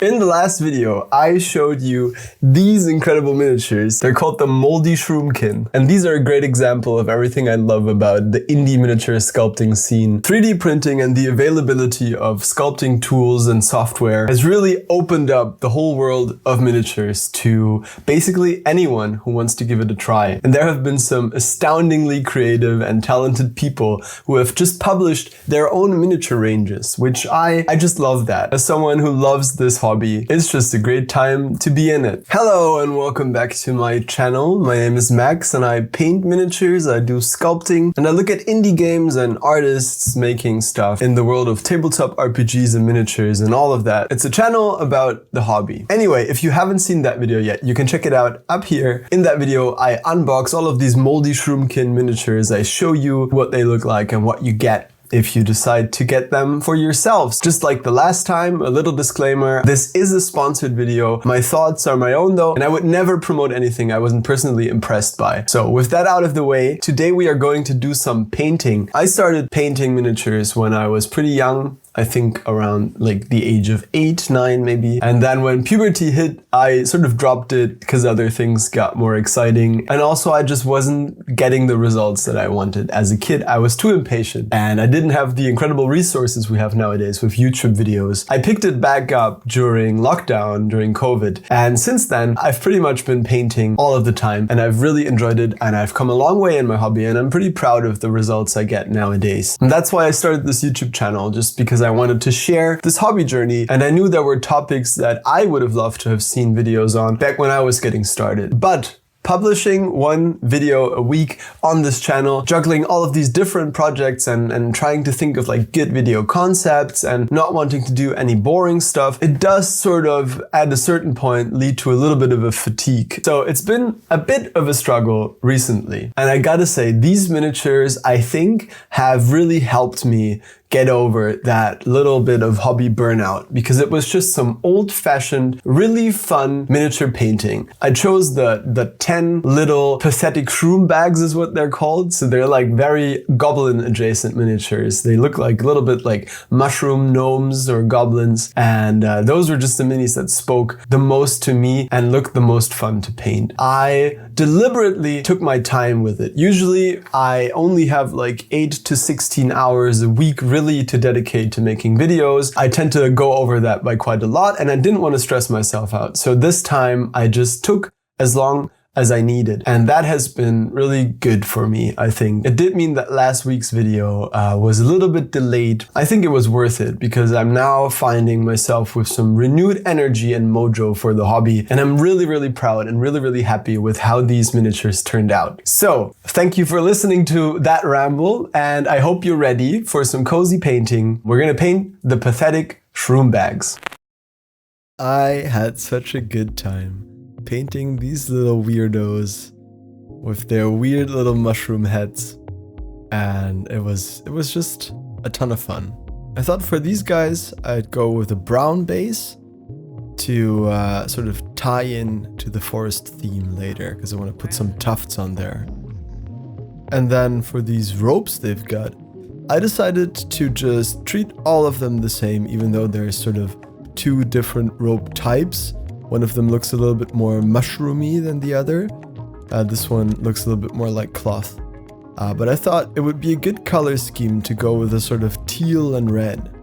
In the last video, I showed you these incredible miniatures. They're called the Moldy Shroomkin. And these are a great example of everything I love about the indie miniature sculpting scene. 3D printing and the availability of sculpting tools and software has really opened up the whole world of miniatures to basically anyone who wants to give it a try. And there have been some astoundingly creative and talented people who have just published their own miniature ranges, which I just love that. As someone who loves this hobby, it's just a great time to be in it. Hello and welcome back to my channel. My name is Max and I paint miniatures, I do sculpting, and I look at indie games and artists making stuff in the world of tabletop RPGs and miniatures and all of that. It's a channel about the hobby. Anyway, if you haven't seen that video yet, you can check it out up here. In that video, I unbox all of these Moldy Shroomkin miniatures. I show you what they look like and what you get if you decide to get them for yourselves. Just like the last time, a little disclaimer, this is a sponsored video. My thoughts are my own though, and I would never promote anything I wasn't personally impressed by. So with that out of the way, today we are going to do some painting. I started painting miniatures when I was pretty young. I think around like the age of 8, 9 maybe. And then when puberty hit, I sort of dropped it because other things got more exciting. And also I just wasn't getting the results that I wanted. As a kid, I was too impatient and I didn't have the incredible resources we have nowadays with YouTube videos. I picked it back up during lockdown, during COVID. And since then, I've pretty much been painting all of the time and I've really enjoyed it and I've come a long way in my hobby and I'm pretty proud of the results I get nowadays. And that's why I started this YouTube channel, just because I wanted to share this hobby journey, and I knew there were topics that I would have loved to have seen videos on back when I was getting started. But publishing one video a week on this channel, juggling all of these different projects and trying to think of like good video concepts and not wanting to do any boring stuff, it does sort of at a certain point lead to a little bit of a fatigue. So it's been a bit of a struggle recently. And I gotta say, these miniatures I think have really helped me get over that little bit of hobby burnout, because it was just some old-fashioned, really fun miniature painting. I chose the 10 little pathetic Shroombags is what they're called. So they're like very goblin adjacent miniatures. They look like a little bit like mushroom gnomes or goblins. And those were just the minis that spoke the most to me and looked the most fun to paint. I deliberately took my time with it. Usually I only have like 8 to 16 hours a week really to dedicate to making videos. I tend to go over that by quite a lot and I didn't want to stress myself out. So this time I just took as long as I needed. And that has been really good for me, I think. It did mean that last week's video was a little bit delayed. I think it was worth it because I'm now finding myself with some renewed energy and mojo for the hobby. And I'm really, really proud and really, really happy with how these miniatures turned out. So thank you for listening to that ramble. And I hope you're ready for some cozy painting. We're gonna paint the pathetic Shroombags. I had such a good time painting these little weirdos with their weird little mushroom heads, and it was just a ton of fun. I thought for these guys I'd go with a brown base to sort of tie in to the forest theme later, because I want to put some tufts on there. And then for these ropes they've got, I decided to just treat all of them the same, even though there's sort of two different rope types. One of them looks a little bit more mushroomy than the other. This one looks a little bit more like cloth. But I thought it would be a good color scheme to go with a sort of teal and red.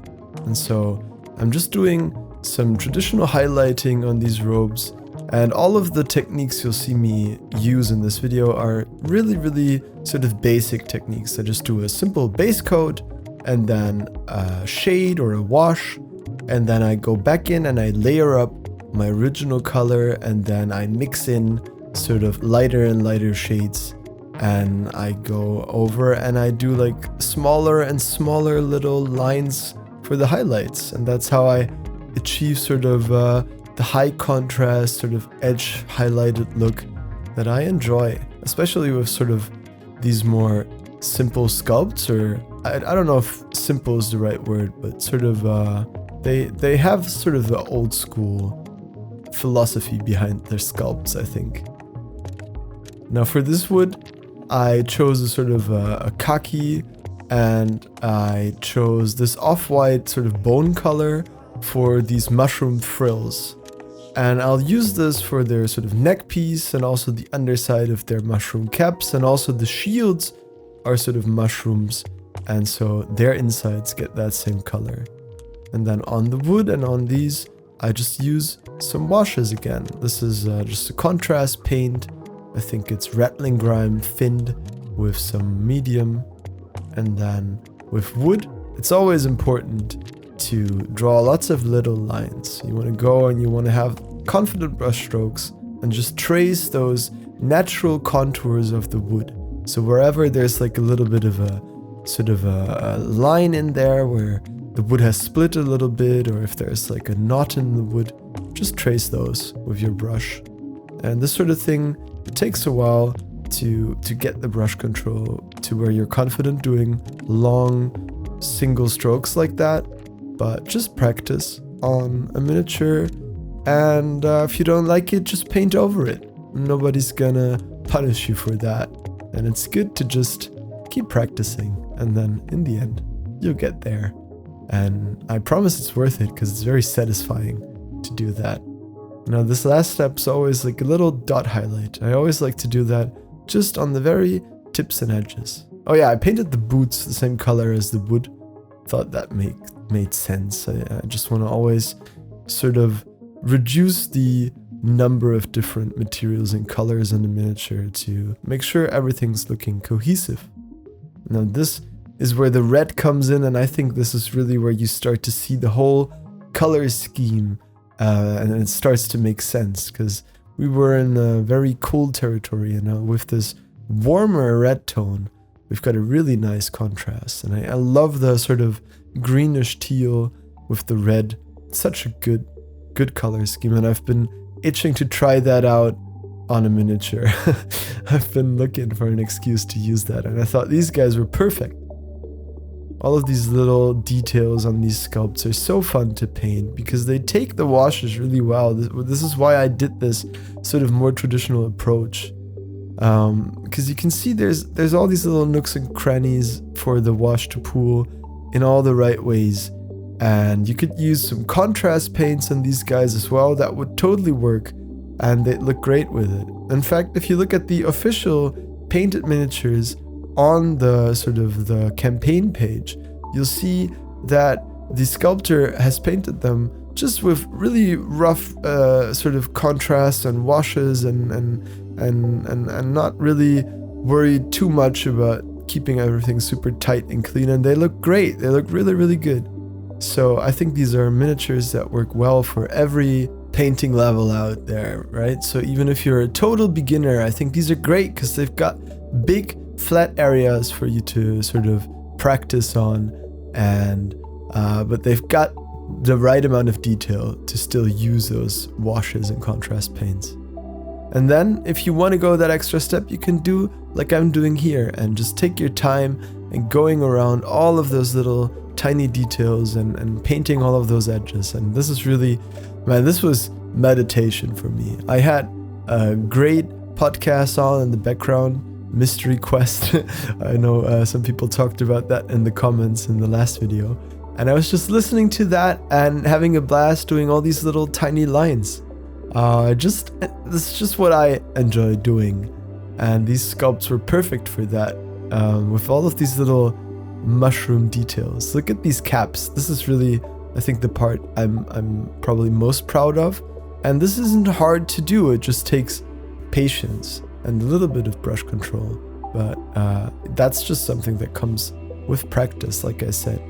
And so I'm just doing some traditional highlighting on these robes. And all of the techniques you'll see me use in this video are really, really sort of basic techniques. I just do a simple base coat and then a shade or a wash. And then I go back in and I layer up my original color, and then I mix in sort of lighter and lighter shades, and I go over and I do like smaller and smaller little lines for the highlights, and that's how I achieve sort of the high contrast, sort of edge highlighted look that I enjoy, especially with sort of these more simple sculpts, or I don't know if simple is the right word, but sort of they have sort of the old school philosophy behind their sculpts, I think. Now for this wood, I chose a sort of a khaki, and I chose this off-white sort of bone color for these mushroom frills. And I'll use this for their sort of neck piece and also the underside of their mushroom caps, and also the shields are sort of mushrooms, and so their insides get that same color. And then on the wood and on these, I just use some washes again. This is just a contrast paint. I think it's rattling grime thinned with some medium. And then with wood, it's always important to draw lots of little lines. You want to go and you want to have confident brush strokes and just trace those natural contours of the wood. So wherever there's like a little bit of a sort of a line in there where the wood has split a little bit, or if there's like a knot in the wood, just trace those with your brush. And this sort of thing, it takes a while to get the brush control to where you're confident doing long single strokes like that. But just practice on a miniature, and if you don't like it, just paint over it. Nobody's gonna punish you for that. And it's good to just keep practicing, and then in the end, you'll get there. And I promise it's worth it, because it's very satisfying to do that. Now, this last step's always like a little dot highlight. I always like to do that just on the very tips and edges. Oh yeah, I painted the boots the same color as the wood. Thought that made sense. I just want to always sort of reduce the number of different materials and colors in the miniature to make sure everything's looking cohesive. Now this is where the red comes in, and I think this is really where you start to see the whole color scheme, and it starts to make sense, because we were in a very cool territory, you know, with this warmer red tone. We've got a really nice contrast, and I love the sort of greenish teal with the red. It's such a good color scheme, and I've been itching to try that out on a miniature. I've been looking for an excuse to use that, and I thought these guys were perfect. All of these little details on these sculpts are so fun to paint because they take the washes really well. This is why I did this sort of more traditional approach. Because you can see there's all these little nooks and crannies for the wash to pool in all the right ways. And you could use some contrast paints on these guys as well. That would totally work, and they'd look great with it. In fact, if you look at the official painted miniatures on the sort of the campaign page, you'll see that the sculptor has painted them just with really rough sort of contrast and washes, and not really worried too much about keeping everything super tight and clean, and they look great. They look really, really good. So I think these are miniatures that work well for every painting level out there, right? So even if you're a total beginner, I think these are great because they've got big flat areas for you to sort of practice on, and but they've got the right amount of detail to still use those washes and contrast paints. And then if you want to go that extra step, you can do like I'm doing here and just take your time and going around all of those little tiny details and painting all of those edges. And this is really, man, this was meditation for me. I had a great podcast on in the background, Mystery Quest. I know some people talked about that in the comments in the last video. And I was just listening to that and having a blast doing all these little tiny lines. This is just what I enjoy doing. And these sculpts were perfect for that. With all of these little mushroom details. Look at these caps. This is really, I think, the part I'm probably most proud of. And this isn't hard to do. It just takes patience and a little bit of brush control. But that's just something that comes with practice, like I said.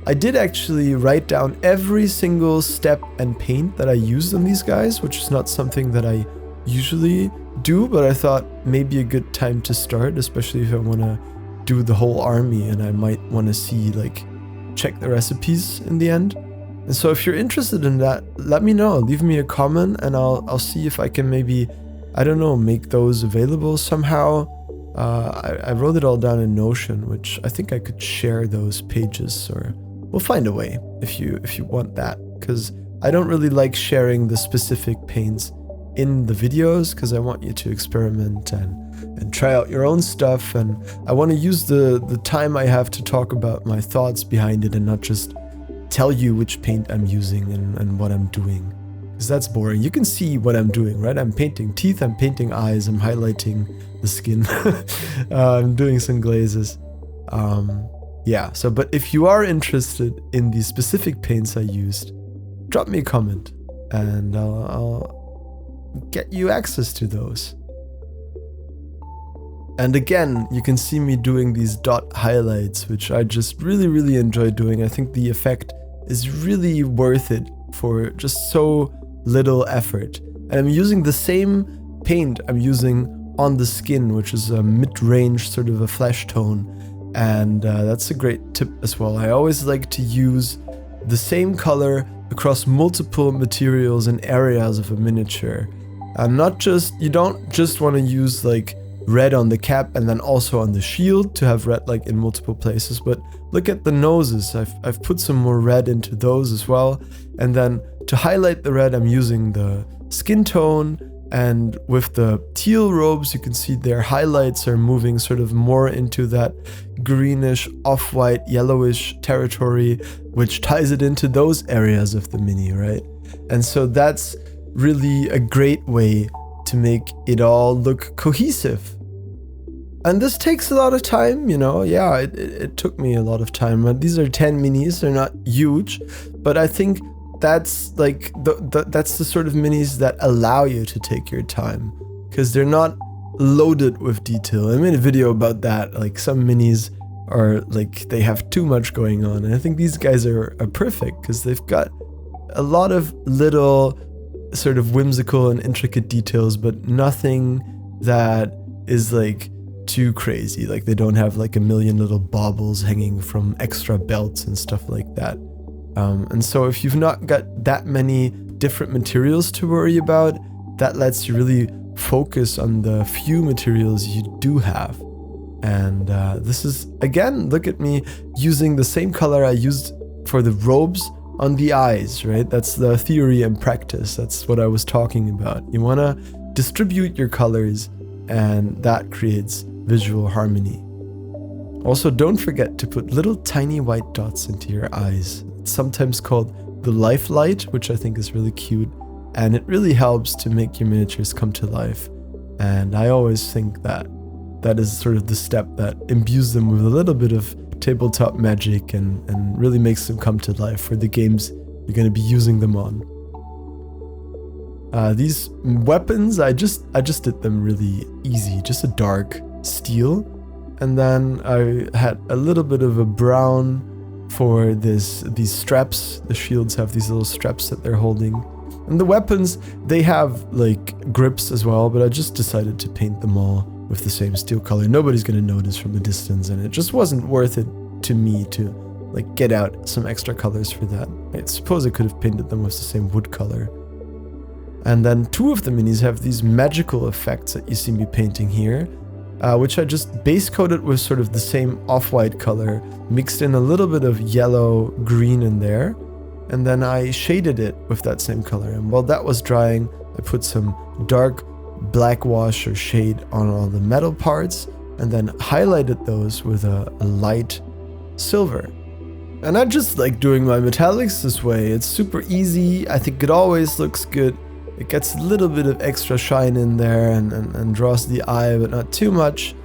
I did actually write down every single step and paint that I used on these guys, which is not something that I usually do, but I thought maybe a good time to start, especially if I want to do the whole army and I might want to see, like, check the recipes in the end. And so if you're interested in that, let me know. Leave me a comment and I'll see if I can maybe, I don't know, make those available somehow. I wrote it all down in Notion, which I think I could share those pages, or we'll find a way if you want that, because I don't really like sharing the specific paints in the videos because I want you to experiment and try out your own stuff, and I want to use the time I have to talk about my thoughts behind it and not just tell you which paint I'm using and what I'm doing. Because that's boring. You can see what I'm doing, right? I'm painting teeth, I'm painting eyes, I'm highlighting the skin. I'm doing some glazes. Yeah, so but if you are interested in the specific paints I used, drop me a comment and I'll get you access to those. And again, you can see me doing these dot highlights, which I just really enjoy doing. I think the effect is really worth it for just so little effort. And I'm using the same paint I'm using on the skin, which is a mid-range sort of a flesh tone. And that's a great tip as well. I always like to use the same color across multiple materials and areas of a miniature. You don't just want to use like red on the cap and then also on the shield to have red like in multiple places, but look at the noses. I've put some more red into those as well. And then to highlight the red, I'm using the skin tone, and with the teal robes, you can see their highlights are moving sort of more into that greenish, off-white, yellowish territory, which ties it into those areas of the mini, right? And so that's really a great way to make it all look cohesive. And this takes a lot of time, you know. Yeah, it took me a lot of time. These are 10 minis, they're not huge, but I think that's like that's the sort of minis that allow you to take your time, because they're not loaded with detail. I made a video about that. Like some minis are like they have too much going on, and I think these guys are perfect because they've got a lot of little sort of whimsical and intricate details, but nothing that is like too crazy. Like they don't have like a million little baubles hanging from extra belts and stuff like that. And so if you've not got that many different materials to worry about, that lets you really focus on the few materials you do have. And this is, again, look at me using the same color I used for the robes on the eyes, right? That's the theory and practice. That's what I was talking about. You want to distribute your colors, and that creates visual harmony. Also, don't forget to put little tiny white dots into your eyes. It's sometimes called the life light, which I think is really cute, and it really helps to make your miniatures come to life. And I always think that that is sort of the step that imbues them with a little bit of tabletop magic and really makes them come to life for the games you're going to be using them on. These weapons, I just did them really easy, just a dark steel, and then I had a little bit of a brown for these straps. The shields have these little straps that they're holding, and the weapons, they have like grips as well, but I just decided to paint them all with the same steel color. Nobody's gonna notice from a distance, and it just wasn't worth it to me to like get out some extra colors for that. I suppose I could have painted them with the same wood color. And then two of the minis have these magical effects that you see me painting here, which I just base coated with sort of the same off-white color, mixed in a little bit of yellow green in there, and then I shaded it with that same color. And while that was drying, I put some dark black wash or shade on all the metal parts, and then highlighted those with a light silver. And I just like doing my metallics this way. It's super easy. I think it always looks good. It gets a little bit of extra shine in there and draws the eye, but not too much.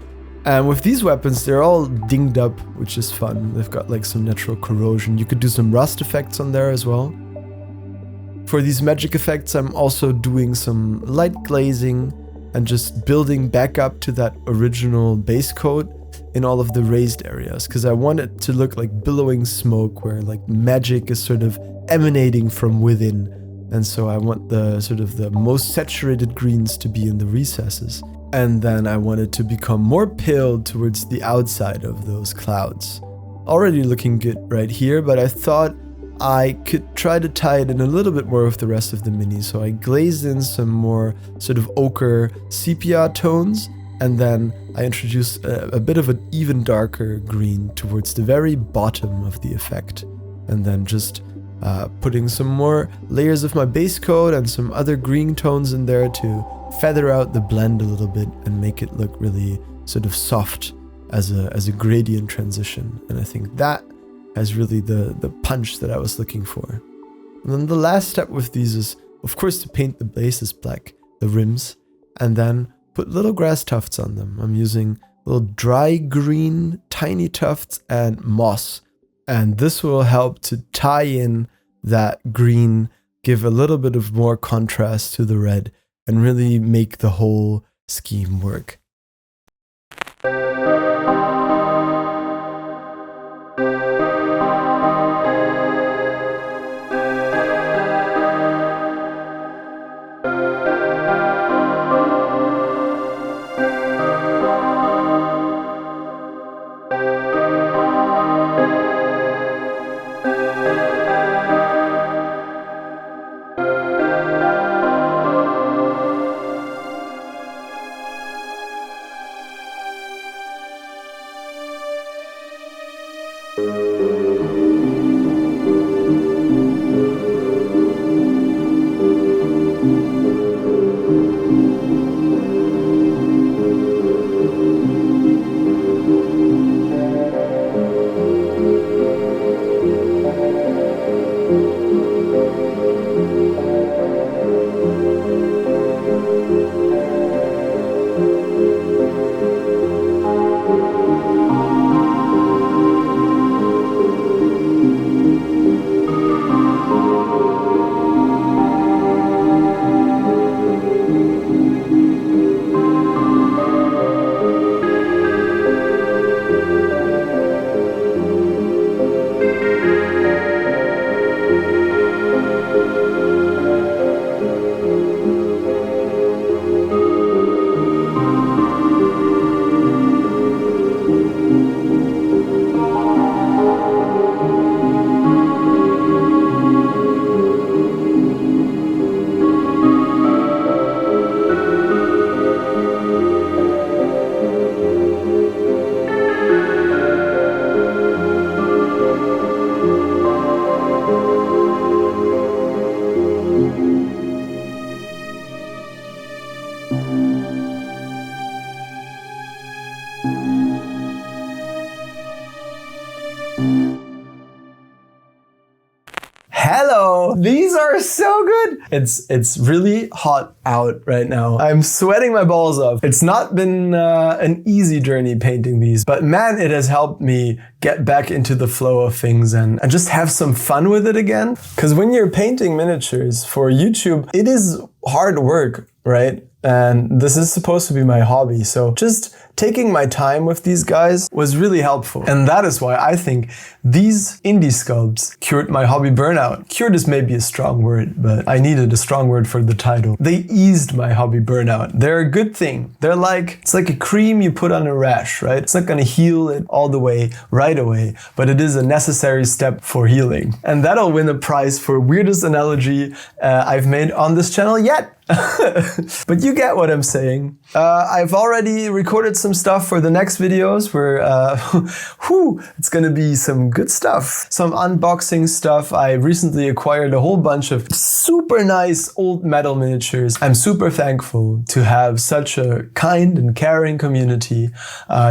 And with these weapons, they're all dinged up, which is fun. They've got like some natural corrosion. You could do some rust effects on there as well. For these magic effects, I'm also doing some light glazing and just building back up to that original base coat in all of the raised areas, because I want it to look like billowing smoke where like magic is sort of emanating from within. And so I want the sort of the most saturated greens to be in the recesses. And then I want it to become more pale towards the outside of those clouds. Already looking good right here, but I thought I could try to tie it in a little bit more with the rest of the mini. So I glazed in some more sort of ochre sepia tones, and then I introduced a bit of an even darker green towards the very bottom of the effect. And then just putting some more layers of my base coat and some other green tones in there to feather out the blend a little bit and make it look really sort of soft as a gradient transition. And I think that has really the punch that I was looking for. And then the last step with these is, of course, to paint the bases black, the rims, and then put little grass tufts on them. I'm using little dry green, tiny tufts and moss. And this will help to tie in that green, give a little bit of more contrast to the red, and really make the whole scheme work. Hello! These are so good! It's really hot out right now. I'm sweating my balls off. It's not been an easy journey painting these, but man, it has helped me get back into the flow of things and just have some fun with it again. Because when you're painting miniatures for YouTube, it is hard work, right? And this is supposed to be my hobby, so just taking my time with these guys was really helpful. And that is why I think these indie sculpts cured my hobby burnout. Cured is maybe a strong word, but I needed a strong word for the title. They eased my hobby burnout. They're a good thing. They're like, it's like a cream you put on a rash, right? It's not gonna heal it all the way, right away, but it is a necessary step for healing. And that'll win a prize for weirdest analogy I've made on this channel yet. But you get what I'm saying. I've already recorded some stuff for the next videos where it's gonna be some good stuff. Some unboxing stuff. I recently acquired a whole bunch of super nice old metal miniatures. I'm super thankful to have such a kind and caring community.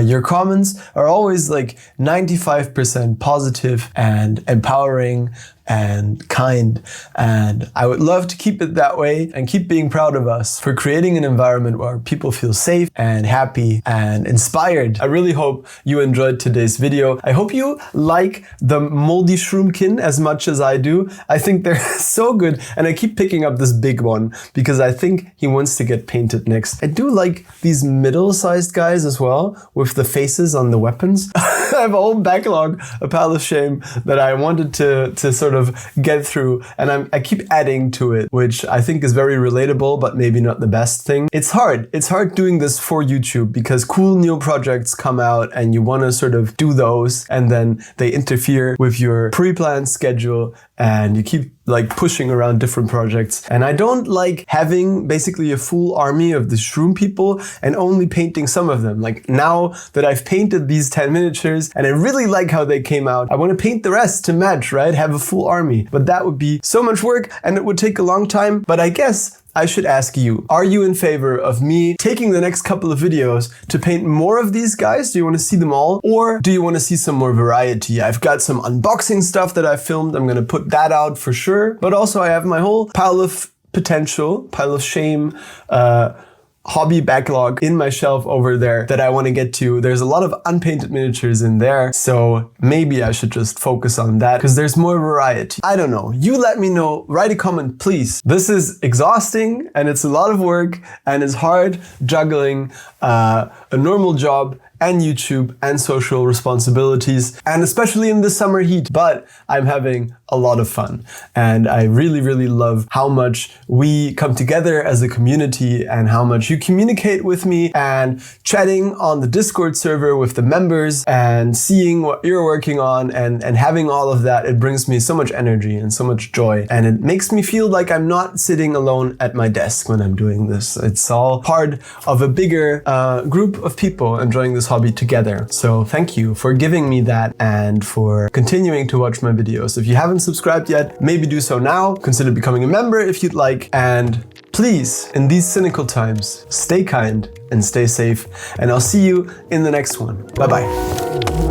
Your comments are always like 95% positive and empowering and kind, and I would love to keep it that way and keep being proud of us for creating an environment where people feel safe and happy and inspired. I really hope you enjoyed today's video. I hope you like the moldy shroomkin as much as I do. I think they're so good, and I keep picking up this big one because I think he wants to get painted next. I do like these middle-sized guys as well with the faces on the weapons. I have a whole backlog, a pile of shame that I wanted to sort of get through, and I keep adding to it, which I think is very relatable, but maybe not the best thing. It's hard doing this for YouTube because cool new projects come out and you want to sort of do those, and then they interfere with your pre-planned schedule and you keep like pushing around different projects. And I don't like having basically a full army of the shroom people and only painting some of them. Like now that I've painted these 10 miniatures and I really like how they came out, I want to paint the rest to match, right? Have a full army. But that would be so much work and it would take a long time. But I guess I should ask you, are you in favor of me taking the next couple of videos to paint more of these guys? Do you want to see them all? Or do you want to see some more variety? I've got some unboxing stuff that I filmed. I'm going to put that out for sure. But also I have my whole pile of potential, pile of shame, hobby backlog in my shelf over there that I want to get to. There's a lot of unpainted miniatures in there, so maybe I should just focus on that because there's more variety. I don't know. You let me know. Write a comment, please. This is exhausting and it's a lot of work and it's hard juggling a normal job and YouTube and social responsibilities, and especially in the summer heat, but I'm having a lot of fun. And I really, really love how much we come together as a community and how much you communicate with me and chatting on the Discord server with the members and seeing what you're working on and having all of that. It brings me so much energy and so much joy. And it makes me feel like I'm not sitting alone at my desk when I'm doing this. It's all part of a bigger group of people enjoying this hobby together. So thank you for giving me that and for continuing to watch my videos. If you haven't subscribed yet, maybe do so now. Consider becoming a member if you'd like. And please, in these cynical times, stay kind and stay safe. And I'll see you in the next one. Bye bye.